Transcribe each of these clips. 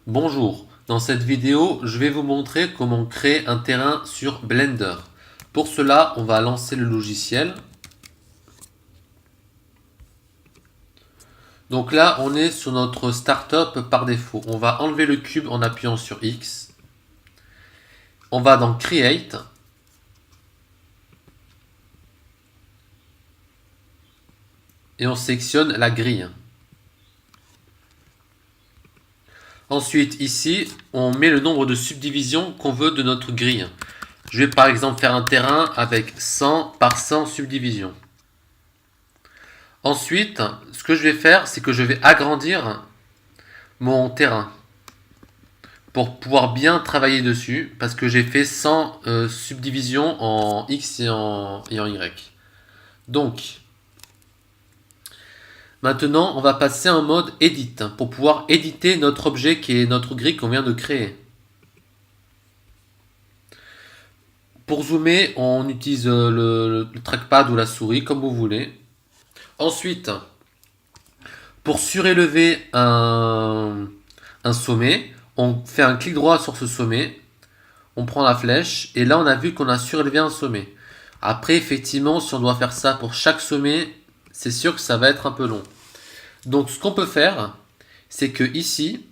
Bonjour, dans cette vidéo, je vais vous montrer comment créer un terrain sur Blender. Pour cela, on va lancer le logiciel. Donc là, on est sur notre startup par défaut. On va enlever le cube en appuyant sur X. On va dans Create. Et on sélectionne la grille. Ensuite, ici, on met le nombre de subdivisions qu'on veut de notre grille. Je vais par exemple faire un terrain avec 100 par 100 subdivisions. Ensuite, ce que je vais faire, c'est que je vais agrandir mon terrain pour pouvoir bien travailler dessus parce que j'ai fait 100 subdivisions en X et en Y. Donc, maintenant, on va passer en mode Edit pour pouvoir éditer notre objet qui est notre grille qu'on vient de créer. Pour zoomer, on utilise le trackpad ou la souris comme vous voulez. Ensuite, pour surélever un sommet, on fait un clic droit sur ce sommet, on prend la flèche et là on a vu qu'on a surélevé un sommet. Après, effectivement, si on doit faire ça pour chaque sommet, c'est sûr que ça va être un peu long. Donc ce qu'on peut faire, c'est que ici,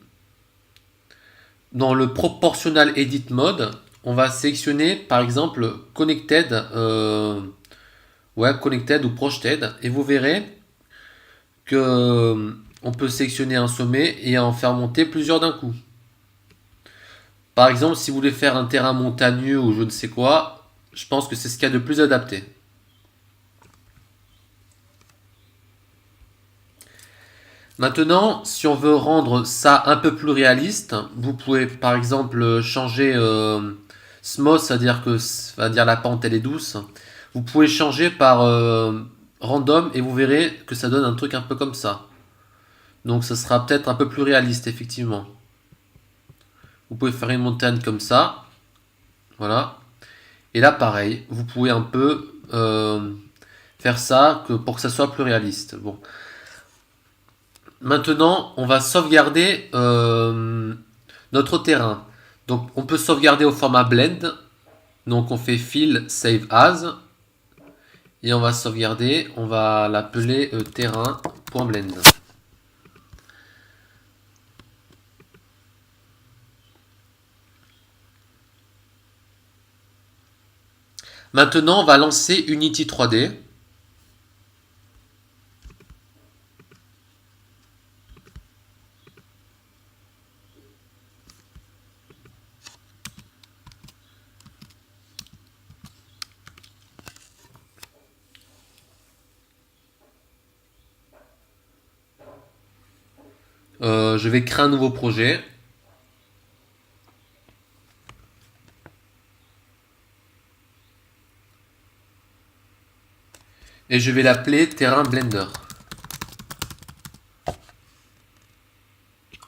dans le Proportional Edit Mode, on va sélectionner par exemple Connected, Connected ou Projected, et vous verrez que on peut sélectionner un sommet et en faire monter plusieurs d'un coup. Par exemple, si vous voulez faire un terrain montagneux ou je ne sais quoi, je pense que c'est ce qu'il y a de plus adapté. Maintenant, si on veut rendre ça un peu plus réaliste, vous pouvez par exemple changer smooth, c'est-à-dire la pente elle est douce. Vous pouvez changer par random et vous verrez que ça donne un truc un peu comme ça. Donc ça sera peut-être un peu plus réaliste effectivement. Vous pouvez faire une montagne comme ça, voilà. Et là pareil, vous pouvez un peu faire ça pour que ça soit plus réaliste. Bon. Maintenant, on va sauvegarder notre terrain. Donc, on peut sauvegarder au format blend. Donc, on fait File, Save As. Et on va sauvegarder. On va l'appeler terrain.blend. Maintenant, on va lancer Unity 3D. Je vais créer un nouveau projet. Et je vais l'appeler Terrain Blender.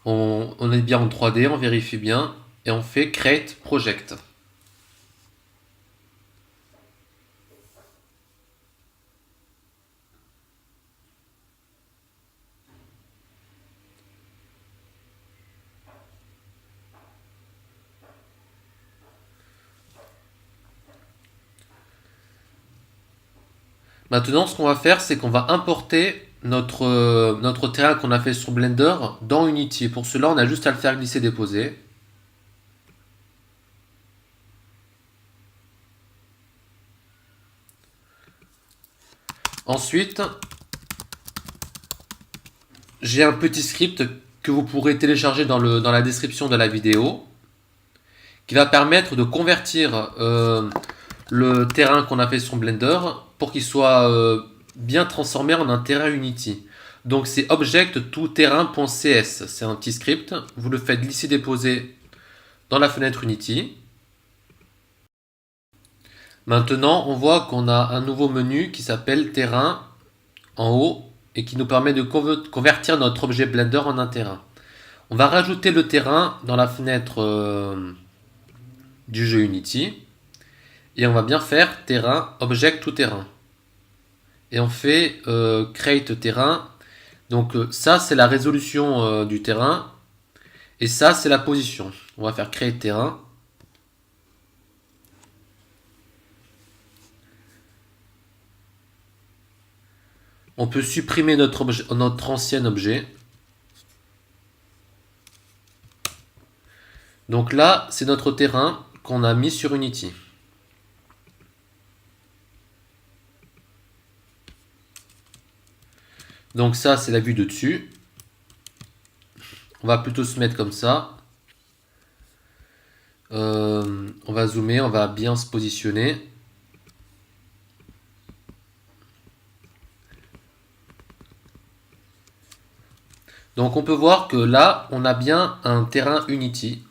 On est bien en 3D, on vérifie bien. Et on fait Create Project. Maintenant, ce qu'on va faire, c'est qu'on va importer notre terrain qu'on a fait sur Blender dans Unity. Pour cela, on a juste à le faire glisser-déposer. Ensuite, j'ai un petit script que vous pourrez télécharger dans la description de la vidéo qui va permettre de convertir le terrain qu'on a fait sur Blender pour qu'il soit bien transformé en un terrain Unity. Donc c'est object toterrain.cs. C'est un petit script. Vous le faites glisser-déposer dans la fenêtre Unity. Maintenant, on voit qu'on a un nouveau menu qui s'appelle terrain en haut et qui nous permet de convertir notre objet Blender en un terrain. On va rajouter le terrain dans la fenêtre du jeu Unity et on va bien faire terrain object tout terrain. Et on fait create terrain. Donc ça c'est la résolution du terrain Et ça, c'est la position. On va faire créer terrain. On peut supprimer notre ancien objet. Donc là, c'est notre terrain qu'on a mis sur Unity. Donc ça, c'est la vue de dessus. On va plutôt se mettre comme ça. On va zoomer, on va bien se positionner. Donc on peut voir que là, on a bien un terrain Unity.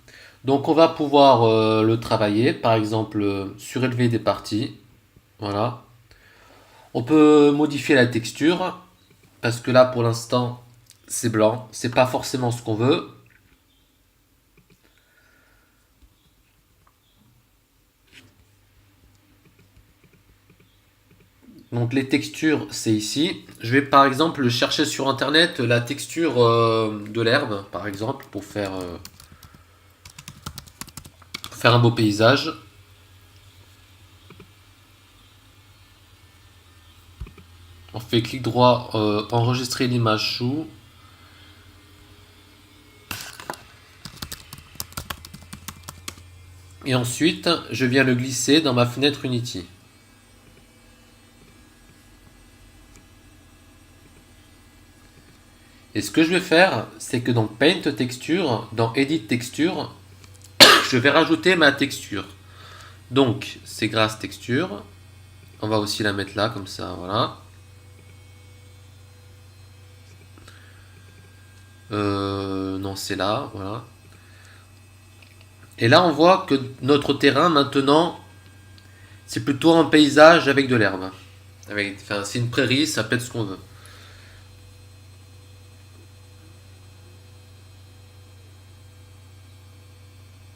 Donc on va pouvoir le travailler, par exemple surélever des parties. Voilà. On peut modifier la texture, parce que là pour l'instant c'est blanc, c'est pas forcément ce qu'on veut. Donc les textures, c'est ici. Je vais par exemple chercher sur internet la texture de l'herbe, par exemple, pour faire un beau paysage. On fait clic droit, enregistrer l'image sous. Et ensuite, je viens le glisser dans ma fenêtre Unity. Et ce que je vais faire, c'est que dans Paint Texture, dans Edit Texture, je vais rajouter ma texture. Donc, c'est Grass Texture. On va aussi la mettre là, comme ça, voilà. Non, c'est là, voilà. Et là, on voit que notre terrain, maintenant, c'est plutôt un paysage avec de l'herbe. Enfin, c'est une prairie, ça peut être ce qu'on veut.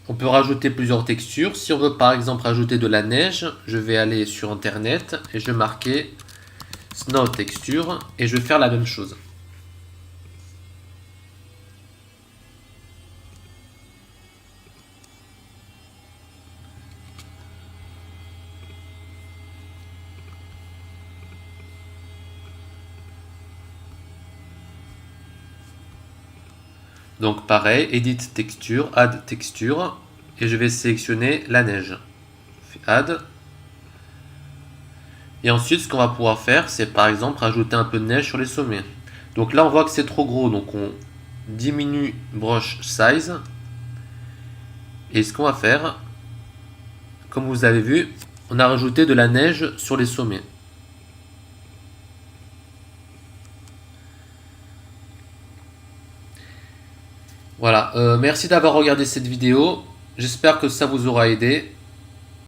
On peut rajouter plusieurs textures. Si on veut par exemple rajouter de la neige, je vais aller sur internet et je vais marquer Snow Texture et je vais faire la même chose. Donc pareil, Edit Texture, Add Texture et je vais sélectionner la neige. Je fais Add. Et ensuite, ce qu'on va pouvoir faire, c'est par exemple rajouter un peu de neige sur les sommets. Donc là, on voit que c'est trop gros, donc on diminue Brush Size. Et ce qu'on va faire, comme vous avez vu, on a rajouté de la neige sur les sommets. Voilà, merci d'avoir regardé cette vidéo. J'espère que ça vous aura aidé.